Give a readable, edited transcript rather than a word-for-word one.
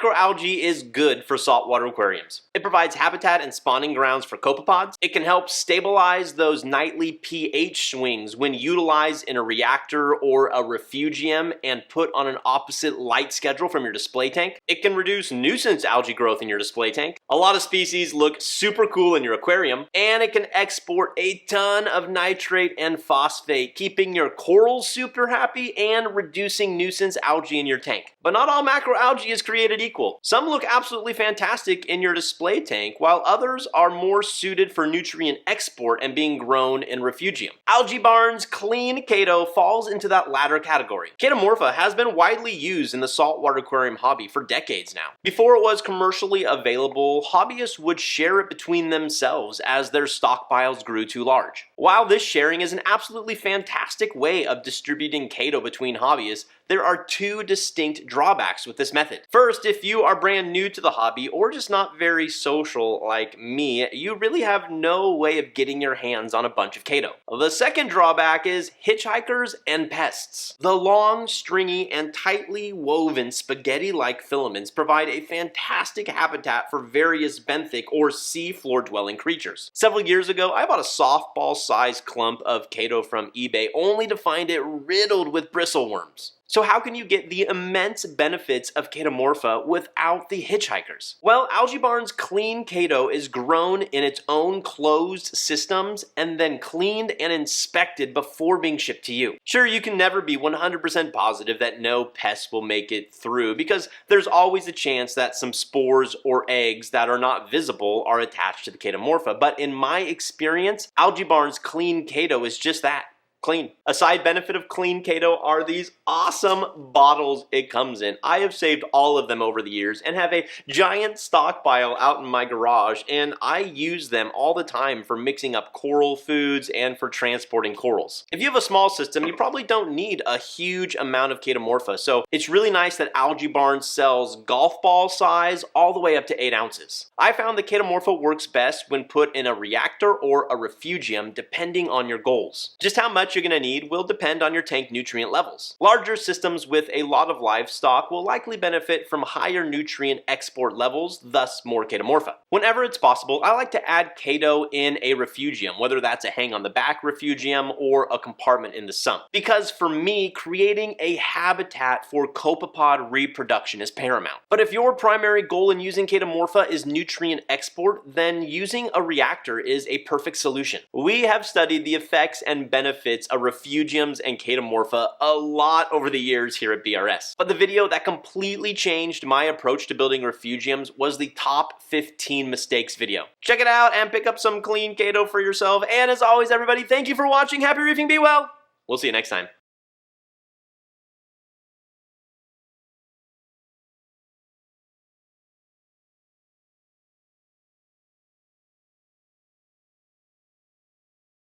Macroalgae is good for saltwater aquariums. It provides habitat and spawning grounds for copepods. It can help stabilize those nightly pH swings when utilized in a reactor or a refugium and put on an opposite light schedule from your display tank. It can reduce nuisance algae growth in your display tank. A lot of species look super cool in your aquarium, and it can export a ton of nitrate and phosphate, keeping your corals super happy and reducing nuisance algae in your tank. But not all macroalgae is created equal. Some look absolutely fantastic in your display tank, while others are more suited for nutrient export and being grown in refugium. AlgaeBarn's Clean Chaeto falls into that latter category. Chaetomorpha has been widely used in the saltwater aquarium hobby for decades now. Before it was commercially available, hobbyists would share it between themselves as their stockpiles grew too large. While this sharing is an absolutely fantastic way of distributing Chaeto between hobbyists, there are two distinct drawbacks with this method. First, if you are brand new to the hobby or just not very social like me, you really have no way of getting your hands on a bunch of Chaeto. The second drawback is hitchhikers and pests. The long, stringy, and tightly woven spaghetti-like filaments provide a fantastic habitat for various benthic or seafloor dwelling creatures. Several years ago, I bought a softball-sized clump of Chaeto from eBay only to find it riddled with bristleworms. So how can you get the immense benefits of Chaetomorpha without the hitchhikers? Well, AlgaeBarn's Clean Chaeto is grown in its own closed systems and then cleaned and inspected before being shipped to you. Sure, you can never be 100% positive that no pests will make it through because there's always a chance that some spores or eggs that are not visible are attached to the Chaetomorpha, but in my experience, AlgaeBarn's Clean Chaeto is just that. Clean. A side benefit of Clean Chaeto are these awesome bottles it comes in. I have saved all of them over the years and have a giant stockpile out in my garage, and I use them all the time for mixing up coral foods and for transporting corals. If you have a small system, you probably don't need a huge amount of Chaetomorpha, so it's really nice that AlgaeBarn's sells golf ball size all the way up to 8 ounces. I found the Chaetomorpha works best when put in a reactor or a refugium depending on your goals. Just how much you're going to need will depend on your tank nutrient levels. Larger systems with a lot of livestock will likely benefit from higher nutrient export levels, thus more Chaetomorpha. Whenever it's possible, I like to add Chaeto in a refugium, whether that's a hang on the back refugium or a compartment in the sump. Because for me, creating a habitat for copepod reproduction is paramount. But if your primary goal in using Chaetomorpha is nutrient export, then using a reactor is a perfect solution. We have studied the effects and benefits of refugiums and Chaetomorpha a lot over the years here at BRS. But the video that completely changed my approach to building refugiums was the top 15 mistakes video. Check it out and pick up some Clean Chaeto for yourself. And as always, everybody, thank you for watching. Happy reefing, be well. We'll see you next time.